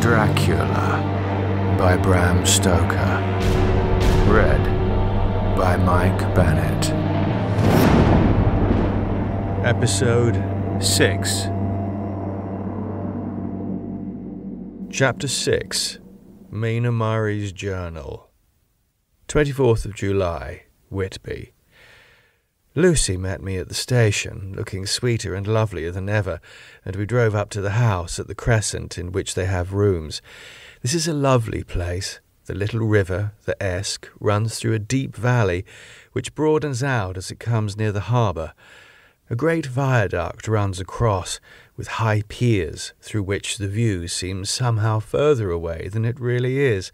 Dracula by Bram Stoker. Read by Mike Bennett. Episode 6. Chapter 6. Mina Murray's Journal. 24th of July, Whitby. Lucy met me at the station, looking sweeter and lovelier than ever, and we drove up to the house at the Crescent in which they have rooms. This is a lovely place. The little river, the Esk, runs through a deep valley, which broadens out as it comes near the harbour. A great viaduct runs across, with high piers, through which the view seems somehow further away than it really is.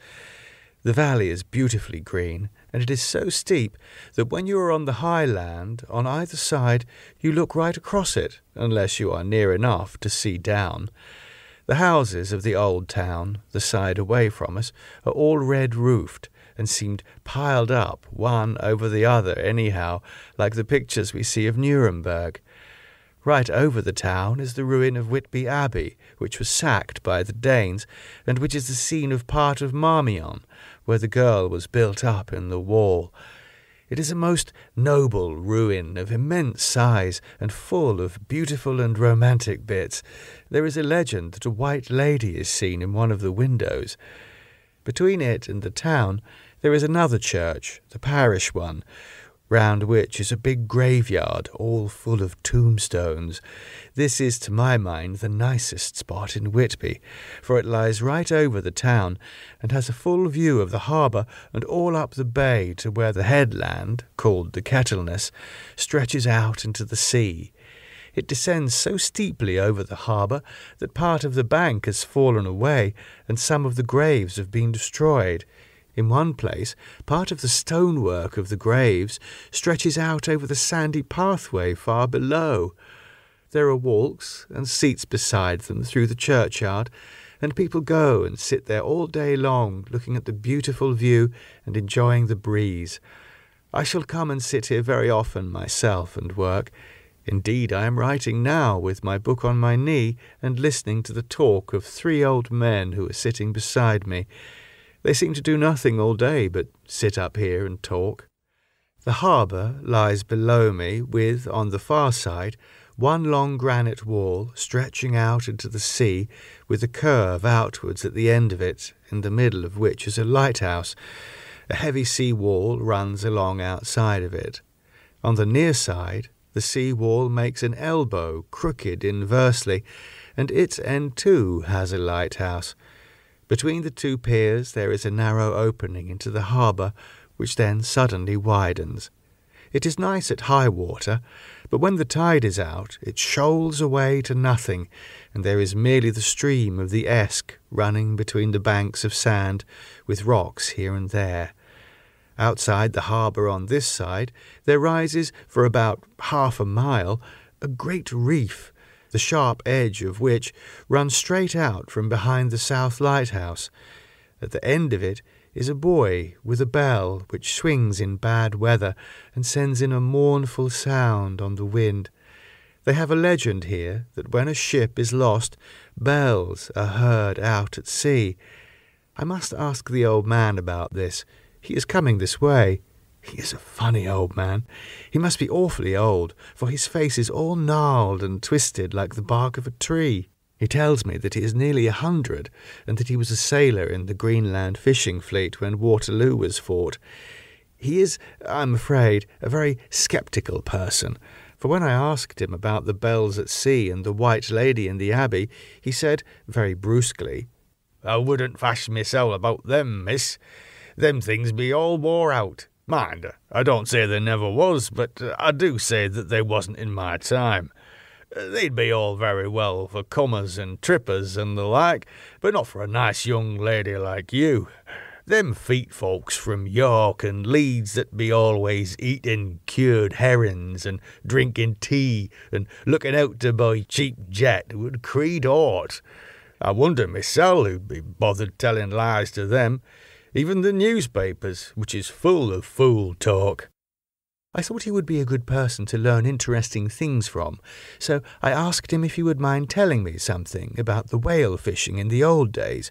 The valley is beautifully green, and it is so steep that when you are on the high land, on either side, you look right across it, unless you are near enough to see down. The houses of the old town, the side away from us, are all red-roofed, and seemed piled up one over the other anyhow, like the pictures we see of Nuremberg. Right over the town is the ruin of Whitby Abbey, which was sacked by the Danes, and which is the scene of part of Marmion, where the girl was built up in the wall. It is a most noble ruin of immense size and full of beautiful and romantic bits. There is a legend that a white lady is seen in one of the windows. Between it and the town there is another church, the parish one, round which is a big graveyard all full of tombstones. This is, to my mind, the nicest spot in Whitby, for it lies right over the town, and has a full view of the harbour and all up the bay to where the headland, called the Kettleness, stretches out into the sea. It descends so steeply over the harbour that part of the bank has fallen away, and some of the graves have been destroyed. In one place, part of the stonework of the graves stretches out over the sandy pathway far below. There are walks and seats beside them through the churchyard, and people go and sit there all day long, looking at the beautiful view and enjoying the breeze. I shall come and sit here very often myself and work. Indeed, I am writing now with my book on my knee and listening to the talk of 3 old men who are sitting beside me. They seem to do nothing all day but sit up here and talk. The harbour lies below me with, on the far side, one long granite wall stretching out into the sea with a curve outwards at the end of it, in the middle of which is a lighthouse. A heavy sea wall runs along outside of it. On the near side, the sea wall makes an elbow crooked inversely, and its end too has a lighthouse. Between the 2 piers there is a narrow opening into the harbour, which then suddenly widens. It is nice at high water, but when the tide is out it shoals away to nothing, and there is merely the stream of the Esk running between the banks of sand, with rocks here and there. Outside the harbour on this side there rises, for about half a mile, a great reef, the sharp edge of which runs straight out from behind the south lighthouse. At the end of it is a buoy with a bell which swings in bad weather and sends in a mournful sound on the wind. They have a legend here that when a ship is lost, bells are heard out at sea. I must ask the old man about this. He is coming this way. He is a funny old man. He must be awfully old, for his face is all gnarled and twisted like the bark of a tree. He tells me that he is nearly 100, and that he was a sailor in the Greenland fishing fleet when Waterloo was fought. He is, I'm afraid, a very sceptical person, for when I asked him about the bells at sea and the white lady in the abbey, he said, very brusquely, "I wouldn't fash myself about them, miss. Them things be all wore out. Mind, I don't say there never was, but I do say that they wasn't in my time. They'd be all very well for comers and trippers and the like, but not for a nice young lady like you. Them feet folks from York and Leeds that be always eating cured herrings and drinking tea and looking out to buy cheap jet would creed aught. I wonder myself who'd be bothered telling lies to them. Even the newspapers, which is full of fool talk." I thought he would be a good person to learn interesting things from, so I asked him if he would mind telling me something about the whale fishing in the old days.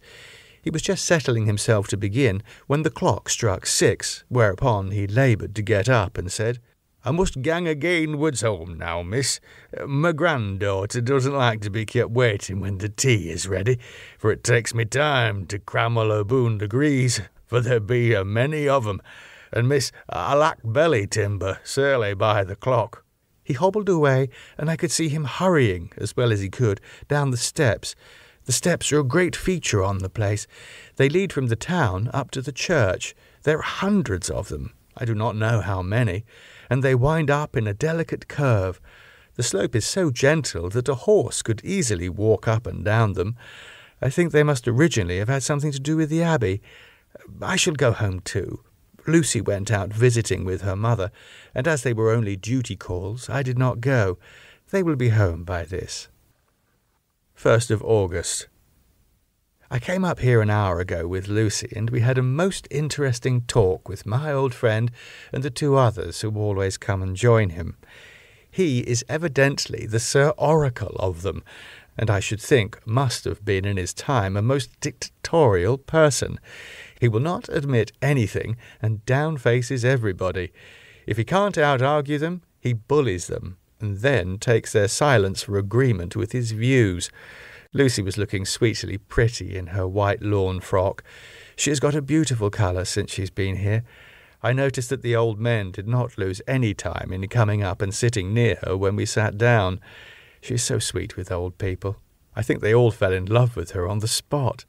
He was just settling himself to begin when the clock struck 6, whereupon he laboured to get up and said, "I must gang againwards home now, miss. My granddaughter doesn't like to be kept waiting when the tea is ready, for it takes me time to cram all aboon degrees, for there be a many of 'em. And miss, I lack belly timber, surely by the clock." He hobbled away, and I could see him hurrying, as well as he could, down the steps. The steps are a great feature on the place. They lead from the town up to the church. There are hundreds of them. I do not know how many, and they wind up in a delicate curve. The slope is so gentle that a horse could easily walk up and down them. I think they must originally have had something to do with the abbey. I shall go home too. Lucy went out visiting with her mother, and as they were only duty calls, I did not go. They will be home by this. 1st of August. I came up here an hour ago with Lucy, and we had a most interesting talk with my old friend and the 2 others who always come and join him. He is evidently the Sir Oracle of them, and I should think must have been in his time a most dictatorial person. He will not admit anything, and down-faces everybody. If he can't out-argue them, he bullies them, and then takes their silence for agreement with his views. Lucy was looking sweetly pretty in her white lawn frock. She has got a beautiful colour since she's been here. I noticed that the old men did not lose any time in coming up and sitting near her when we sat down. She is so sweet with old people. I think they all fell in love with her on the spot.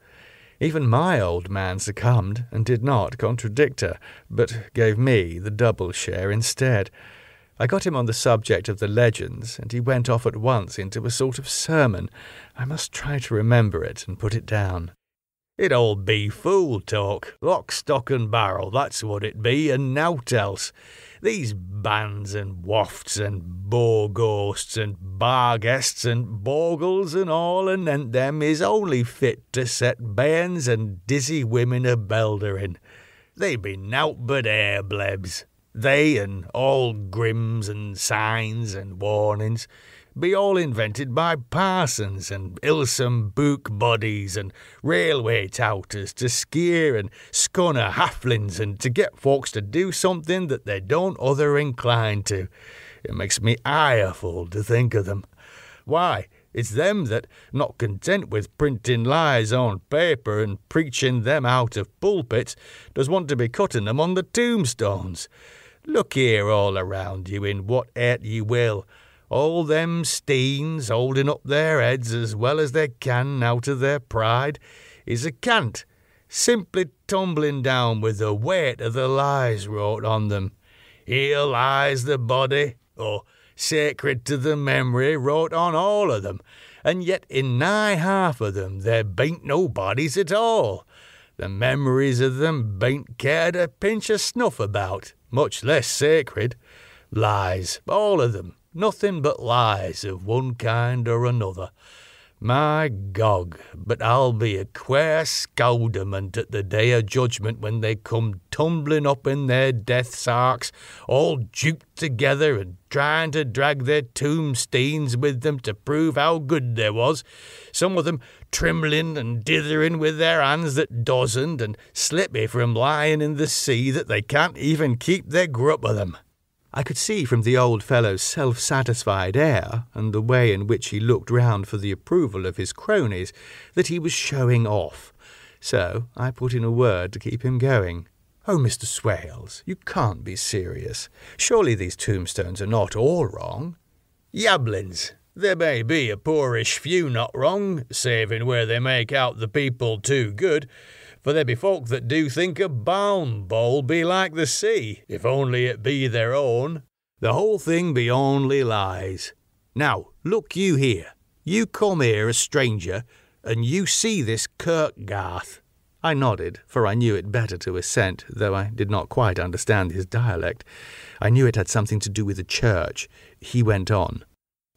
Even my old man succumbed and did not contradict her, but gave me the double share instead. I got him on the subject of the legends, and he went off at once into a sort of sermon. I must try to remember it and put it down. "It all be fool talk, lock, stock and barrel, that's what it be, and nowt else. These bands and wafts and boar ghosts and bar guests and bogles and all anent them is only fit to set bairns and dizzy women a beldering. They be nowt but air blebs. They and all grims and signs and warnings be all invented by parsons and ilsome book bodies and railway touters to skeer and scunner halflings and to get folks to do something that they don't other incline to. It makes me ireful to think of them. Why, it's them that, not content with printing lies on paper and preaching them out of pulpits, does want to be cutting them on the tombstones. Look here all around you in what art you will. All them steens holding up their heads as well as they can out of their pride is a cant, simply tumbling down with the weight of the lies wrote on them. Here lies the body, or sacred to the memory, wrote on all of them, and yet in nigh half of them there bain't no bodies at all. The memories of them bain't cared a pinch of snuff about, much less sacred. Lies, all of them. Nothing but lies of one kind or another. My Gog, but I'll be a quare scowderment at the day of judgment when they come tumbling up in their death's arks, all duped together and trying to drag their tombsteins with them to prove how good they was, some of them trimling and dithering with their hands that doesn't, and slippy from lying in the sea that they can't even keep their grup of them. I could see from the old fellow's self-satisfied air, and the way in which he looked round for the approval of his cronies, that he was showing off. So I put in a word to keep him going. "Oh, Mr. Swales, you can't be serious. Surely these tombstones are not all wrong?" "Yabblins, there may be a poorish few not wrong, saving where they make out the people too good. For there be folk that do think a balm bowl be like the sea, if only it be their own. The whole thing be only lies. Now, look you here. You come here a stranger, and you see this kirkgarth." I nodded, for I knew it better to assent, though I did not quite understand his dialect. I knew it had something to do with the church. He went on.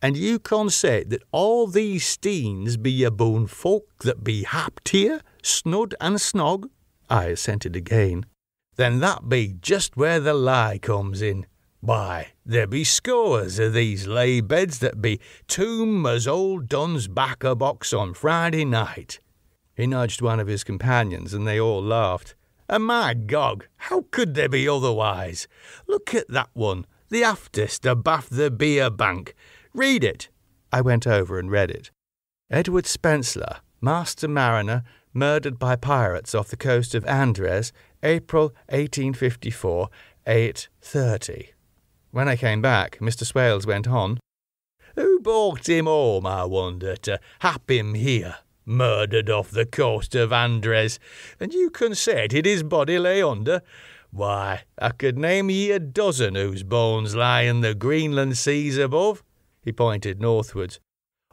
"And you can say that all these steens be aboon folk that be happed here, snud and snog?" I assented again. "Then that be just where the lie comes in. Why, there be scores of these lay beds that be tomb as old Don's bacca box on Friday night." He nudged one of his companions, and they all laughed. "And my gog, how could there be otherwise? Look at that one, the aftest abaft the beer bank. Read it." I went over and read it. "Edward Spencer, master mariner, murdered by pirates off the coast of Andres, April 1854, 8:30. When I came back, Mr. Swales went on, "Who brought him home, I wonder, to hap him here, murdered off the coast of Andres, and you consented his body lay under? Why, I could name ye a dozen whose bones lie in the Greenland seas above," he pointed northwards,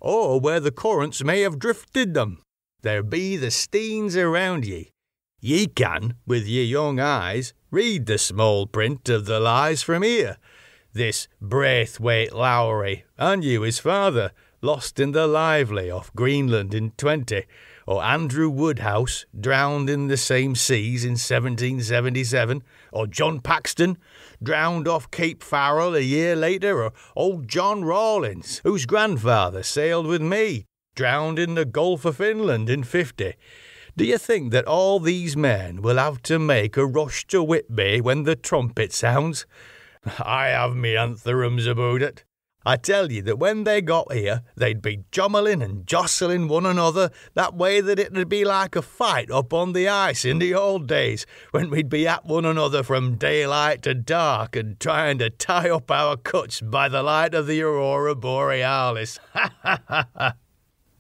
"or where the currents may have drifted them. There be the steens around ye. Ye can, with ye young eyes, read the small print of the lies from here. This Braithwaite Lowry, and you his father, lost in the Lively off Greenland in 20, or Andrew Woodhouse, drowned in the same seas in 1777, or John Paxton, drowned off Cape Farrell a year later, or old John Rawlins, whose grandfather sailed with me, drowned in the Gulf of Finland in 50. Do you think that all these men will have to make a rush to Whitby when the trumpet sounds? I have me antherums about it. I tell ye that when they got here, they'd be jummeling and jostling one another that way that it'd be like a fight up on the ice in the old days, when we'd be at one another from daylight to dark and trying to tie up our cuts by the light of the aurora borealis. Ha ha ha ha!"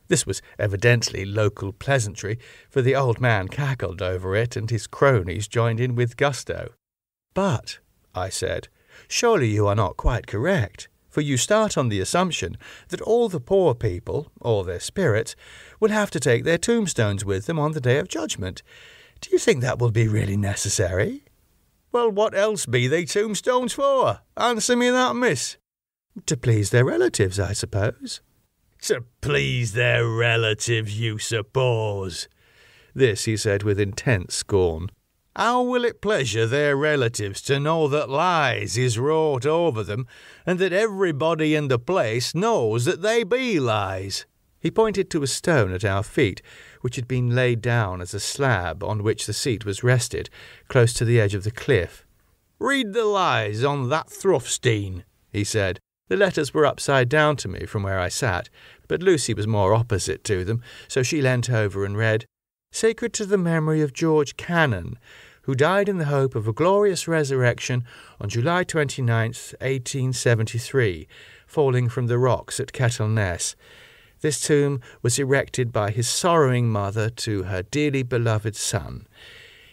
This was evidently local pleasantry, for the old man cackled over it, and his cronies joined in with gusto. "But," I said, "surely you are not quite correct, for you start on the assumption that all the poor people, or their spirits, will have to take their tombstones with them on the Day of Judgment. Do you think that will be really necessary?" "Well, what else be they tombstones for? Answer me that, miss." "To please their relatives, I suppose." "To please their relatives, you suppose?" This he said with intense scorn. "How will it pleasure their relatives to know that lies is wrought over them, and that everybody in the place knows that they be lies?" He pointed to a stone at our feet, which had been laid down as a slab on which the seat was rested, close to the edge of the cliff. "Read the lies on that thruffstein," he said. The letters were upside down to me from where I sat, but Lucy was more opposite to them, so she leant over and read, "Sacred to the memory of George Cannon, who died in the hope of a glorious resurrection on July 29th, 1873, falling from the rocks at Kettleness. This tomb was erected by his sorrowing mother to her dearly beloved son.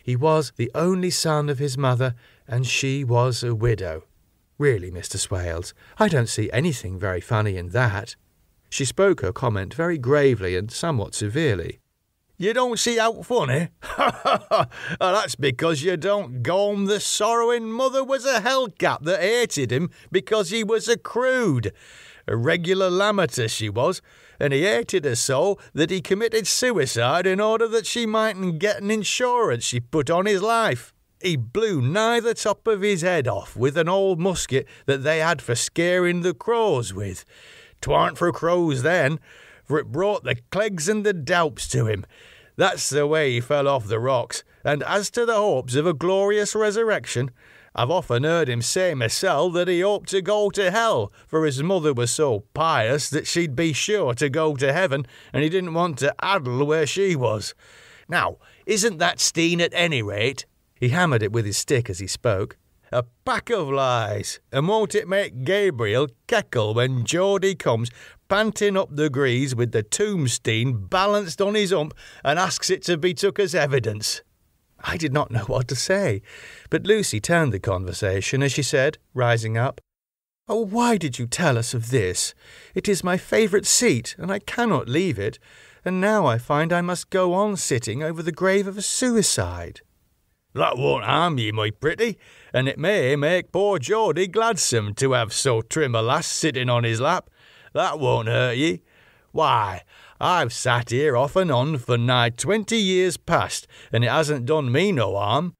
He was the only son of his mother, and she was a widow. Really, Mr. Swales, I don't see anything very funny in that." She spoke her comment very gravely and somewhat severely. "You don't see out funny? Ha ha ha! That's because you don't go 'em the sorrowing mother was a hellcat that hated him because he was a crude. A regular lammater she was, and he hated her so that he committed suicide in order that she mightn't get an insurance she put on his life. He blew nigh the top of his head off with an old musket that they had for scaring the crows with. 'Twarn't for crows then, for it brought the clegs and the doups to him. That's the way he fell off the rocks, and as to the hopes of a glorious resurrection, I've often heard him say myself that he hoped to go to hell, for his mother was so pious that she'd be sure to go to heaven, and he didn't want to addle where she was. Now, isn't that Steen at any rate?" He hammered it with his stick as he spoke. "A pack of lies, and won't it make Gabriel keckle when Geordie comes panting up the grease with the tombstone balanced on his hump and asks it to be took as evidence?" I did not know what to say, but Lucy turned the conversation as she said, rising up, "Oh, why did you tell us of this? It is my favourite seat, and I cannot leave it, and now I find I must go on sitting over the grave of a suicide." "That won't harm ye, my pretty, and it may make poor Geordie gladsome to have so trim a lass sitting on his lap. That won't hurt ye. Why, I've sat here off and on for nigh 20 years past, and it hasn't done me no harm.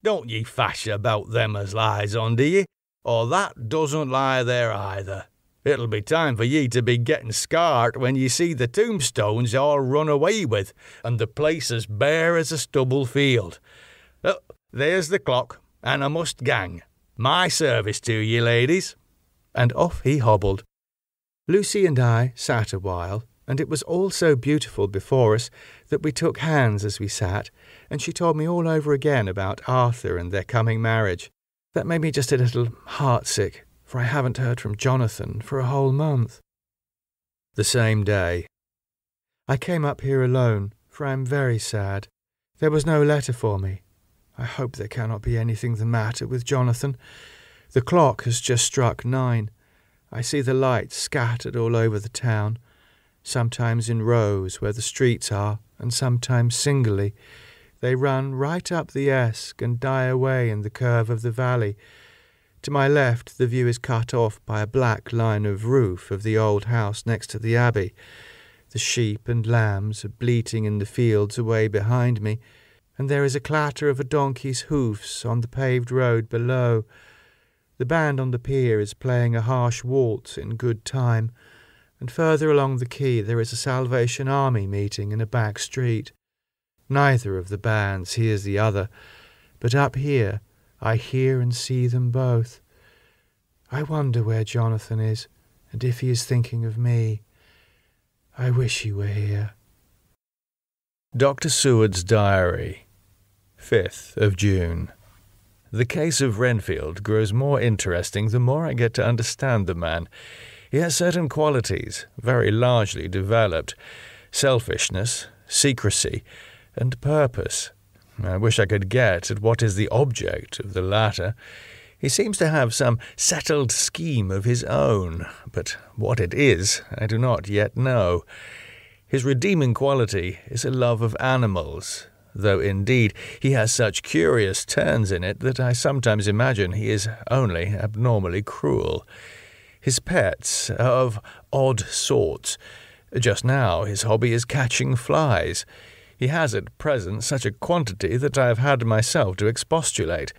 Don't ye fash about them as lies under ye. Or that doesn't lie there either. It'll be time for ye to be getting scarred when ye see the tombstones all run away with, and the place as bare as a stubble field. Oh, there's the clock, and I must gang. My service to ye, ladies." And off he hobbled. Lucy and I sat a while, and it was all so beautiful before us that we took hands as we sat, and she told me all over again about Arthur and their coming marriage. That made me just a little heartsick, for I haven't heard from Jonathan for a whole month. The same day. I came up here alone, for I am very sad. There was no letter for me. I hope there cannot be anything the matter with Jonathan. The clock has just struck 9. I see the lights scattered all over the town, sometimes in rows where the streets are, and sometimes singly. They run right up the Esk and die away in the curve of the valley. To my left the view is cut off by a black line of roof of the old house next to the abbey. The sheep and lambs are bleating in the fields away behind me, and there is a clatter of a donkey's hoofs on the paved road below. The band on the pier is playing a harsh waltz in good time, and further along the quay there is a Salvation Army meeting in a back street. Neither of the bands hears the other, but up here I hear and see them both. I wonder where Jonathan is, and if he is thinking of me. I wish he were here. Dr. Seward's Diary, 5th of June. The case of Renfield grows more interesting the more I get to understand the man. He has certain qualities, very largely developed: selfishness, secrecy, and purpose. I wish I could get at what is the object of the latter. He seems to have some settled scheme of his own, but what it is I do not yet know. His redeeming quality is a love of animals, though indeed he has such curious turns in it that I sometimes imagine he is only abnormally cruel. His pets are of odd sorts. Just now his hobby is catching flies. He has at present such a quantity that I have had myself to expostulate.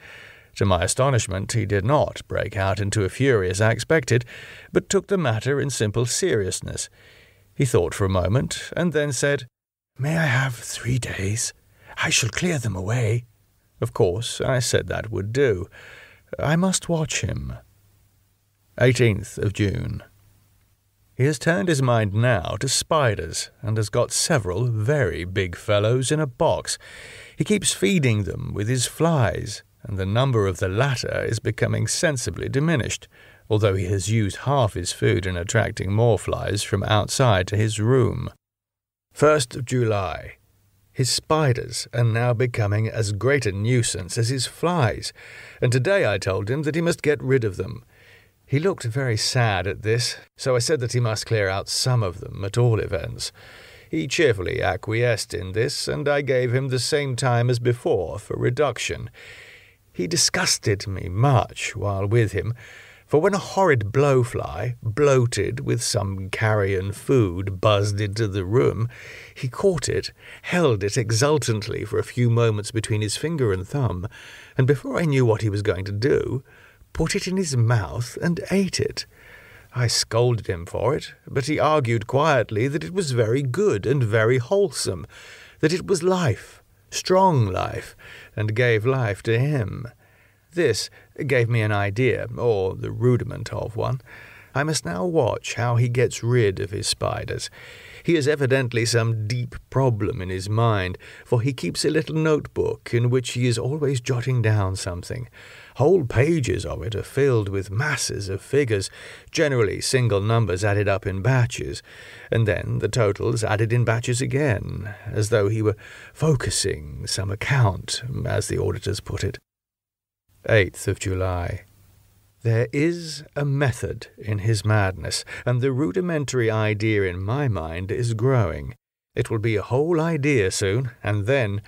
To my astonishment, he did not break out into a fury as I expected, but took the matter in simple seriousness. He thought for a moment, and then said, "May I have 3 days? I shall clear them away." Of course, I said that would do. I must watch him. 18th of June. He has turned his mind now to spiders, and has got several very big fellows in a box. He keeps feeding them with his flies, and the number of the latter is becoming sensibly diminished, although he has used half his food in attracting more flies from outside to his room. 1st of July. His spiders are now becoming as great a nuisance as his flies, and today I told him that he must get rid of them. He looked very sad at this, so I said that he must clear out some of them at all events. He cheerfully acquiesced in this, and I gave him the same time as before for reduction. He disgusted me much while with him, for when a horrid blowfly, bloated with some carrion food, buzzed into the room, he caught it, held it exultantly for a few moments between his finger and thumb, and before I knew what he was going to do, put it in his mouth and ate it. I scolded him for it, but he argued quietly that it was very good and very wholesome, that it was life, strong life, and gave life to him. This gave me an idea, or the rudiment of one. I must now watch how he gets rid of his spiders. He has evidently some deep problem in his mind, for he keeps a little notebook in which he is always jotting down something. Whole pages of it are filled with masses of figures, generally single numbers added up in batches, and then the totals added in batches again, as though he were focusing some account, as the auditors put it. 8th of July. There is a method in his madness, and the rudimentary idea in my mind is growing. It will be a whole idea soon, and then,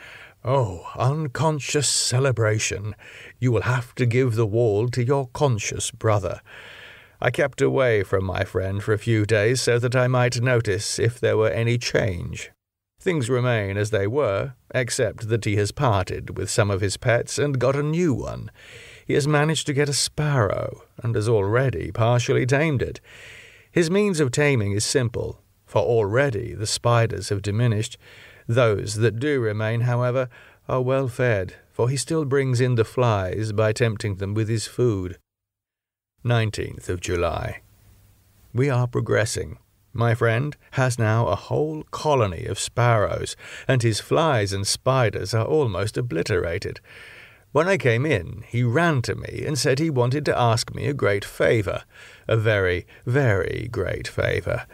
oh, unconscious celebration, you will have to give the wall to your conscious brother. I kept away from my friend for a few days so that I might notice if there were any change. Things remain as they were, except that he has parted with some of his pets and got a new one. he has managed to get a sparrow, and has already partially tamed it. His means of taming is simple, for already the spiders have diminished. Those that do remain, however, are well fed, for he still brings in the flies by tempting them with his food. 19th of July. We are progressing. My friend has now a whole colony of sparrows, and his flies and spiders are almost obliterated. When I came in, he ran to me and said he wanted to ask me a great favour, a very, very great favour,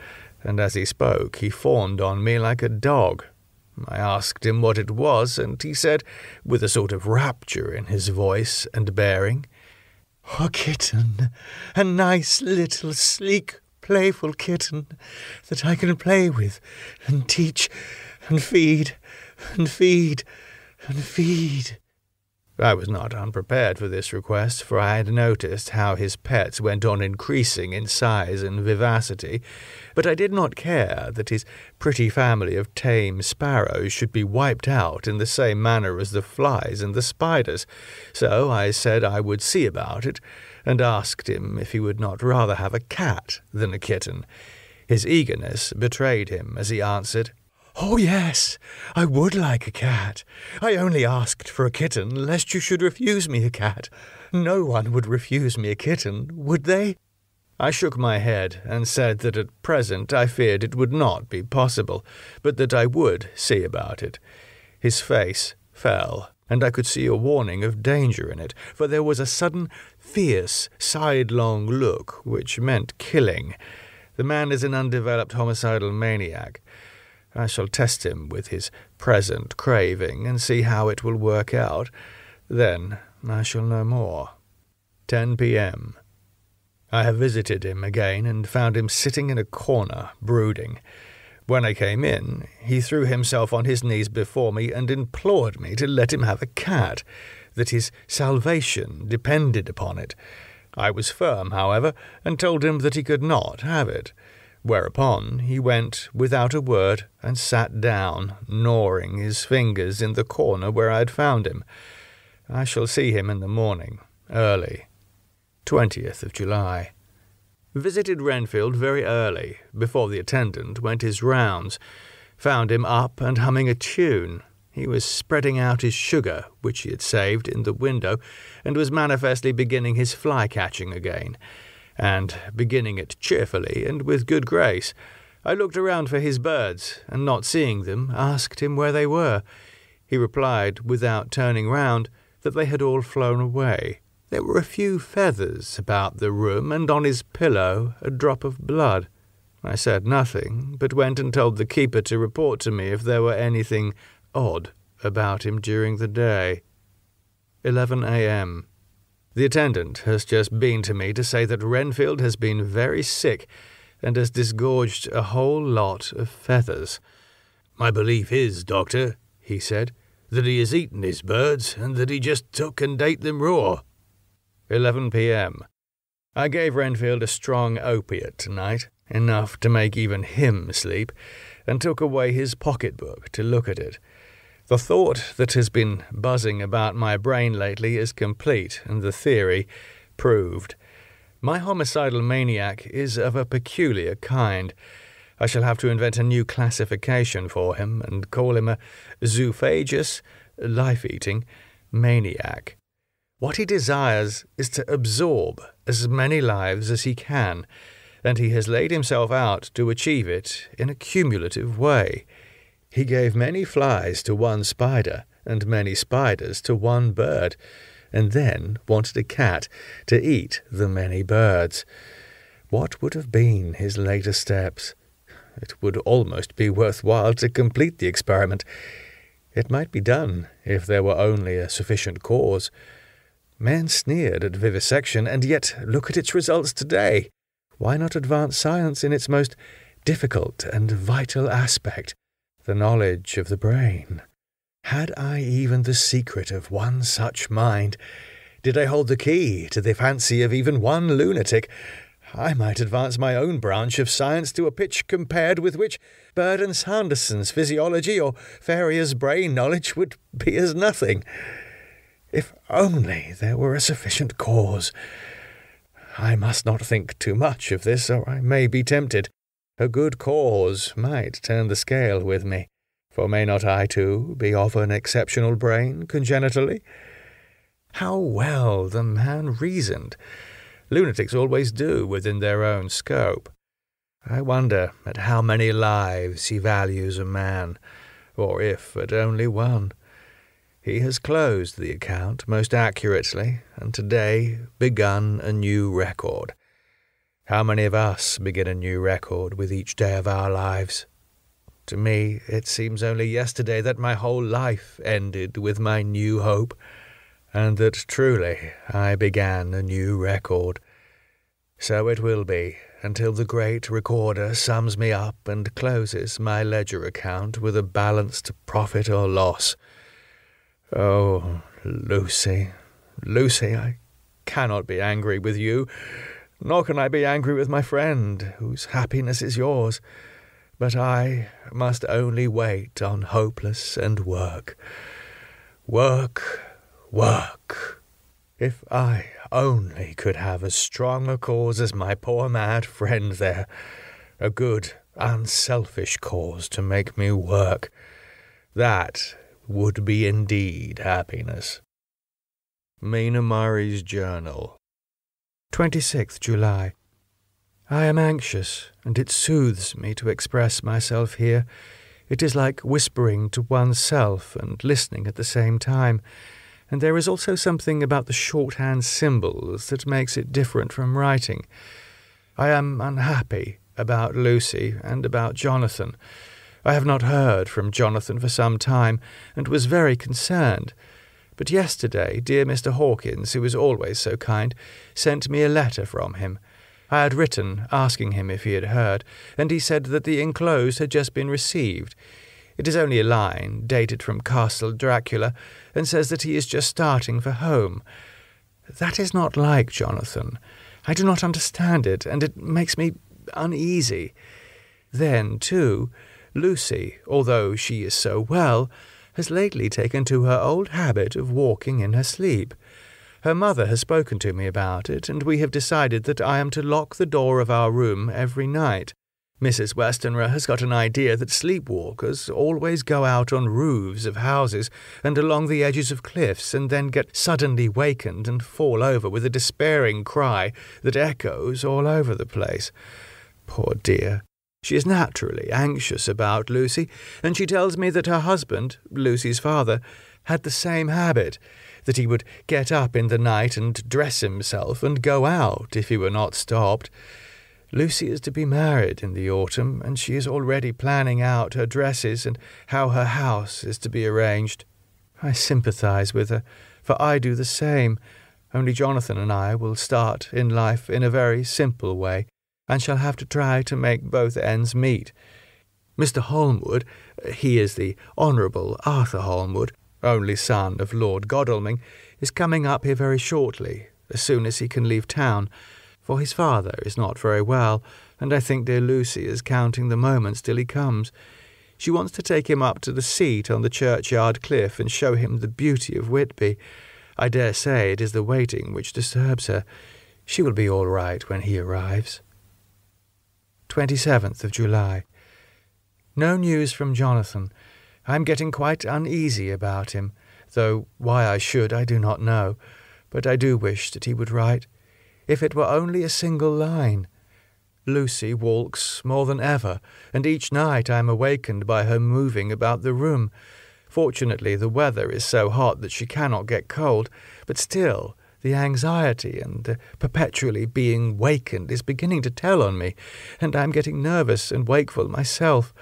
and as he spoke he fawned on me like a dog. I asked him what it was, and he said, with a sort of rapture in his voice and bearing, "A kitten, a nice little sleek, playful kitten that I can play with and teach and feed and feed and feed." I was not unprepared for this request, for I had noticed how his pets went on increasing in size and vivacity, but I did not care that his pretty family of tame sparrows should be wiped out in the same manner as the flies and the spiders, so I said I would see about it, and asked him if he would not rather have a cat than a kitten. His eagerness betrayed him as he answered, "Oh, yes, I would like a cat. I only asked for a kitten, lest you should refuse me a cat. No one would refuse me a kitten, would they?" I shook my head and said that at present I feared it would not be possible, but that I would see about it. His face fell, and I could see a warning of danger in it, for there was a sudden, fierce, sidelong look which meant killing. The man is an undeveloped homicidal maniac. I shall test him with his present craving and see how it will work out. Then I shall know more. 10 p.m. I have visited him again and found him sitting in a corner, brooding. When I came in, he threw himself on his knees before me and implored me to let him have a cat, that his salvation depended upon it. I was firm, however, and told him that he could not have it. Whereupon he went without a word and sat down, gnawing his fingers in the corner where I had found him. I shall see him in the morning, early. 20th of July. Visited Renfield very early, before the attendant went his rounds. Found him up and humming a tune. He was spreading out his sugar, which he had saved, in the window, and was manifestly beginning his fly-catching again, and beginning it cheerfully and with good grace. I looked around for his birds, and not seeing them, asked him where they were. He replied, without turning round, that they had all flown away. There were a few feathers about the room, and on his pillow a drop of blood. I said nothing, but went and told the keeper to report to me if there were anything odd about him during the day. 11 a.m. The attendant has just been to me to say that Renfield has been very sick and has disgorged a whole lot of feathers. "My belief is, doctor," he said, "that he has eaten his birds and that he just took and ate them raw." 11 p.m. I gave Renfield a strong opiate tonight, enough to make even him sleep, and took away his pocketbook to look at it. The thought that has been buzzing about my brain lately is complete, and the theory proved. My homicidal maniac is of a peculiar kind. I shall have to invent a new classification for him, and call him a zoophagous, life-eating maniac. What he desires is to absorb as many lives as he can, and he has laid himself out to achieve it in a cumulative way. He gave many flies to one spider, and many spiders to one bird, and then wanted a cat to eat the many birds. What would have been his later steps? It would almost be worthwhile to complete the experiment. It might be done if there were only a sufficient cause. Men sneered at vivisection, and yet look at its results today. Why not advance science in its most difficult and vital aspect, the knowledge of the brain? Had I even the secret of one such mind, did I hold the key to the fancy of even one lunatic, I might advance my own branch of science to a pitch compared with which Bird and Sanderson's physiology or Ferrier's brain knowledge would be as nothing. If only there were a sufficient cause. I must not think too much of this, or I may be tempted. A good cause might turn the scale with me, for may not I, too, be of an exceptional brain congenitally? How well the man reasoned! Lunatics always do within their own scope. I wonder at how many lives he values a man, or if at only one. He has closed the account most accurately, and today begun a new record. How many of us begin a new record with each day of our lives? To me, it seems only yesterday that my whole life ended with my new hope, and that truly I began a new record. So it will be, until the great recorder sums me up and closes my ledger account with a balanced profit or loss. Oh, Lucy, Lucy, I cannot be angry with you, nor can I be angry with my friend, whose happiness is yours. But I must only wait on hopeless and work. Work, work. If I only could have as strong a cause as my poor mad friend there, a good, unselfish cause to make me work, that would be indeed happiness. Mina Murray's Journal, 26th July. I am anxious, and it soothes me to express myself here. It is like whispering to oneself and listening at the same time, and there is also something about the shorthand symbols that makes it different from writing. I am unhappy about Lucy and about Jonathan. I have not heard from Jonathan for some time, and was very concerned. But yesterday dear Mr. Hawkins, who is always so kind, sent me a letter from him. I had written asking him if he had heard, and he said that the enclosed had just been received. It is only a line, dated from Castle Dracula, and says that he is just starting for home. That is not like Jonathan. I do not understand it, and it makes me uneasy. Then, too, Lucy, although she is so well, has lately taken to her old habit of walking in her sleep. Her mother has spoken to me about it, and we have decided that I am to lock the door of our room every night. Mrs. Westenra has got an idea that sleepwalkers always go out on roofs of houses and along the edges of cliffs, and then get suddenly wakened and fall over with a despairing cry that echoes all over the place. Poor dear! She is naturally anxious about Lucy, and she tells me that her husband, Lucy's father, had the same habit, that he would get up in the night and dress himself and go out if he were not stopped. Lucy is to be married in the autumn, and she is already planning out her dresses and how her house is to be arranged. I sympathize with her, for I do the same, only Jonathan and I will start in life in a very simple way, and shall have to try to make both ends meet. Mr. Holmwood, he is the Honourable Arthur Holmwood, only son of Lord Godalming, is coming up here very shortly, as soon as he can leave town, for his father is not very well, and I think dear Lucy is counting the moments till he comes. She wants to take him up to the seat on the churchyard cliff and show him the beauty of Whitby. I dare say it is the waiting which disturbs her. She will be all right when he arrives. 27th of July. No news from Jonathan. I am getting quite uneasy about him, though why I should I do not know, but I do wish that he would write, if it were only a single line. Lucy walks more than ever, and each night I am awakened by her moving about the room. Fortunately the weather is so hot that she cannot get cold, but still the anxiety and the perpetually being wakened is beginning to tell on me, and I am getting nervous and wakeful myself.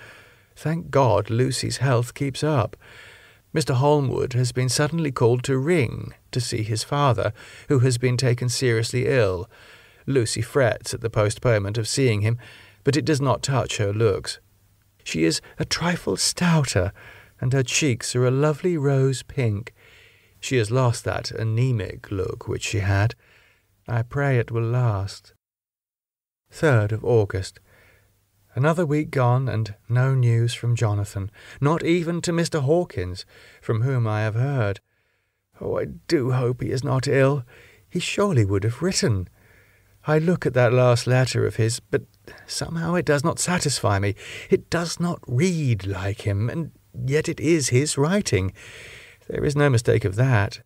Thank God Lucy's health keeps up. Mr. Holmwood has been suddenly called to Ring to see his father, who has been taken seriously ill. Lucy frets at the postponement of seeing him, but it does not touch her looks. She is a trifle stouter, and her cheeks are a lovely rose pink. She has lost that anemic look which she had. I pray it will last. 3rd of August. Another week gone, and no news from Jonathan, not even to Mr. Hawkins, from whom I have heard. Oh, I do hope he is not ill. He surely would have written. I look at that last letter of his, but somehow it does not satisfy me. It does not read like him, and yet it is his writing. There is no mistake of that.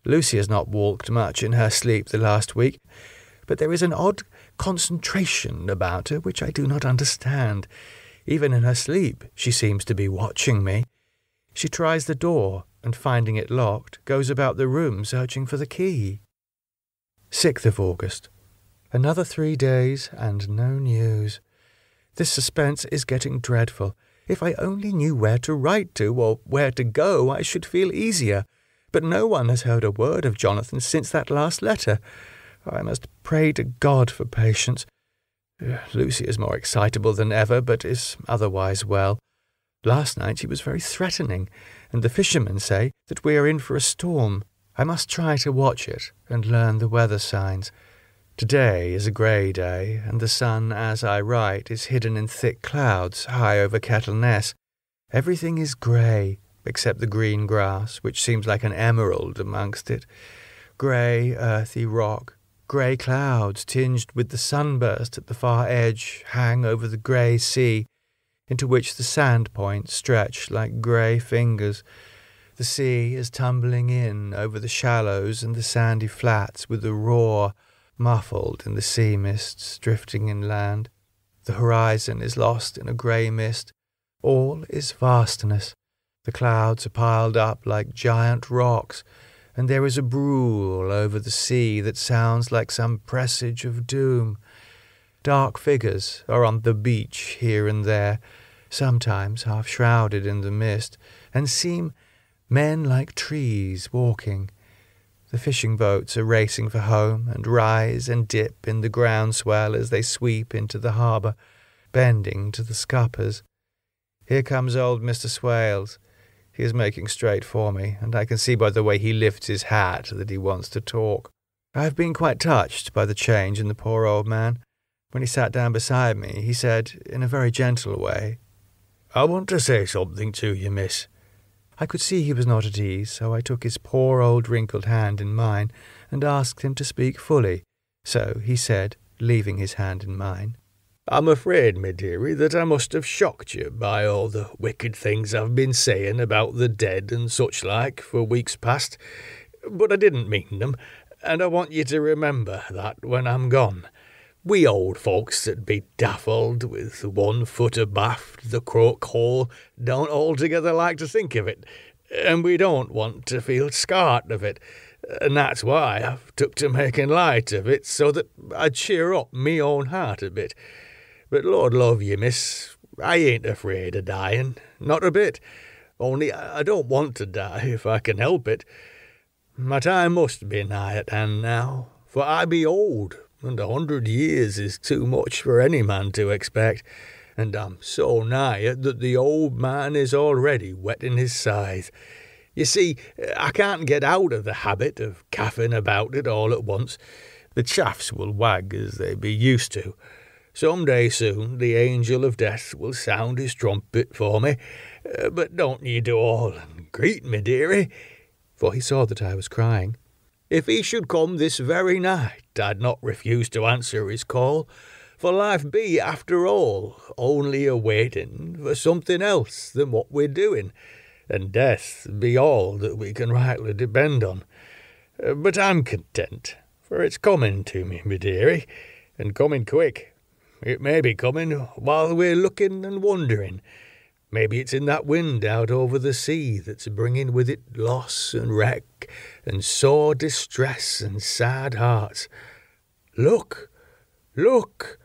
Lucy has not walked much in her sleep the last week, but there is an odd concentration about her which I do not understand. Even in her sleep she seems to be watching me. She tries the door, and finding it locked, goes about the room searching for the key. 6th of August. Another 3 days, and no news. This suspense is getting dreadful. If I only knew where to write to, or where to go, I should feel easier. But no one has heard a word of Jonathan since that last letter. I must pray to God for patience. Lucy is more excitable than ever, but is otherwise well. Last night she was very threatening, and the fishermen say that we are in for a storm. I must try to watch it and learn the weather signs. Today is a grey day, and the sun, as I write, is hidden in thick clouds high over Kettleness. Everything is grey, except the green grass, which seems like an emerald amongst it. Grey, earthy rock, grey clouds tinged with the sunburst at the far edge hang over the grey sea, into which the sand points stretch like grey fingers. The sea is tumbling in over the shallows and the sandy flats with a roar, muffled in the sea mists drifting inland. The horizon is lost in a grey mist. All is vastness. The clouds are piled up like giant rocks, and there is a brool over the sea that sounds like some presage of doom. Dark figures are on the beach here and there, sometimes half shrouded in the mist, and seem men like trees walking. The fishing boats are racing for home and rise and dip in the groundswell as they sweep into the harbour, bending to the scuppers. Here comes old Mr. Swales. He is making straight for me, and I can see by the way he lifts his hat that he wants to talk. I have been quite touched by the change in the poor old man. When he sat down beside me, he said, in a very gentle way, "I want to say something to you, miss." I could see he was not at ease, so I took his poor old wrinkled hand in mine and asked him to speak fully. So he said, leaving his hand in mine, "I'm afraid, me dearie, that I must have shocked you by all the wicked things I've been saying about the dead and such like for weeks past, but I didn't mean them, and I want you to remember that when I'm gone. We old folks that be daffled with 1 foot abaft the croak hole don't altogether like to think of it, and we don't want to feel scarred of it, and that's why I've took to making light of it, so that I'd cheer up me own heart a bit. But Lord love you, miss, I ain't afraid of dying, not a bit, only I don't want to die if I can help it. My time must be nigh at hand now, for I be old, and 100 years is too much for any man to expect, and I'm so nigh it that the old man is already whetting his scythe. You see, I can't get out of the habit of caffing about it all at once. The chaffs will wag as they be used to. Some day soon the angel of death will sound his trumpet for me, but don't ye do all and greet me, dearie," for he saw that I was crying. "If he should come this very night, I'd not refuse to answer his call, for life be, after all, only a waiting for something else than what we're doing, and death be all that we can rightly depend on. But I'm content, for it's coming to me, me dearie, and coming quick. It may be coming while we're looking and wondering. Maybe it's in that wind out over the sea that's bringing with it loss and wreck and sore distress and sad hearts. Look, look,"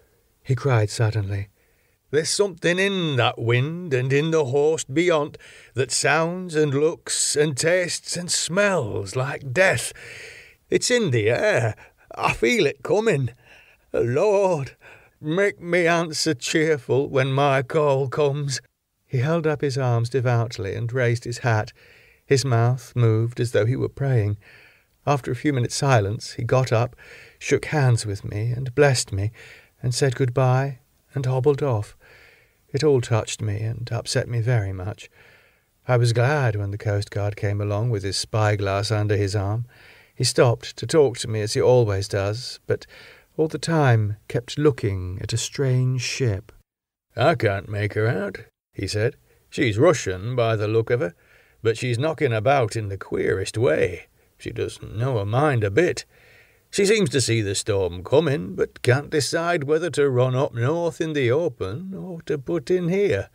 he cried suddenly. "There's something in that wind and in the host beyond that sounds and looks and tastes and smells like death. It's in the air. I feel it coming. Lord, make me answer cheerful when my call comes." He held up his arms devoutly and raised his hat. His mouth moved as though he were praying. After a few minutes' silence, he got up, shook hands with me and blessed me, and said good-bye, and hobbled off. It all touched me and upset me very much. I was glad when the Coast Guard came along with his spyglass under his arm. He stopped to talk to me as he always does, but all the time kept looking at a strange ship. "I can't make her out," he said. "She's Russian by the look of her, but she's knocking about in the queerest way. She doesn't know her mind a bit. She seems to see the storm coming, but can't decide whether to run up north in the open or to put in here.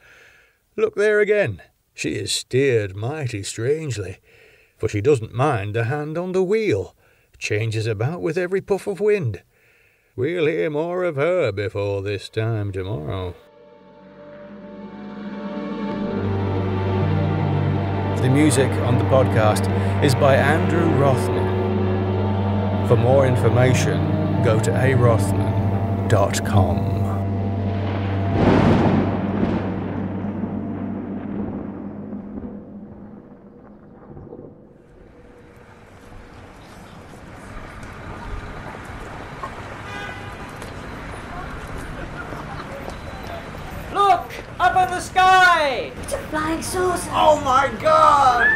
Look there again. She is steered mighty strangely, for she doesn't mind the hand on the wheel. Changes about with every puff of wind. We'll hear more of her before this time tomorrow." The music on the podcast is by Andrew Rothman. For more information, go to arothman.com. Look! Up in the sky! It's a flying saucer! Oh my god!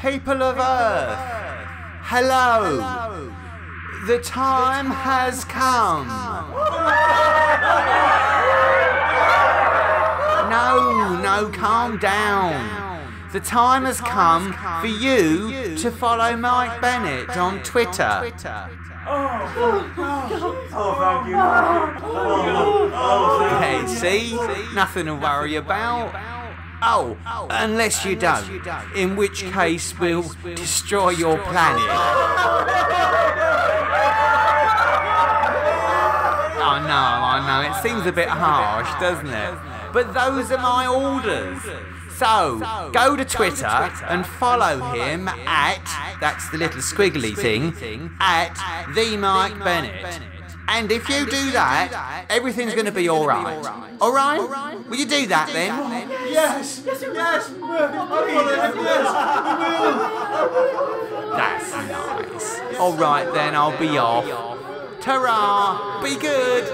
People of Earth, hello! The time has come! No, calm down. The time has come for you to follow Mike Bennett on Twitter. Hey, see? Nothing to worry about. Oh, unless you don't, in which case we'll destroy your planet. I know, it seems a bit harsh, doesn't it? But those are my orders. So, go to Twitter and follow him at, that's the little squiggly thing, at the Mike Bennett. And if you do that, everything's going to be alright. Alright? Will you do that then? Yes! Yes! That's nice. Alright then, I'll be off. Ta-ra! Be good!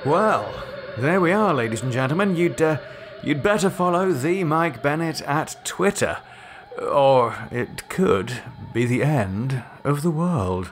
Well, there we are, ladies and gentlemen. You'd better follow the Mike Bennett at Twitter, or it could be the end of the world.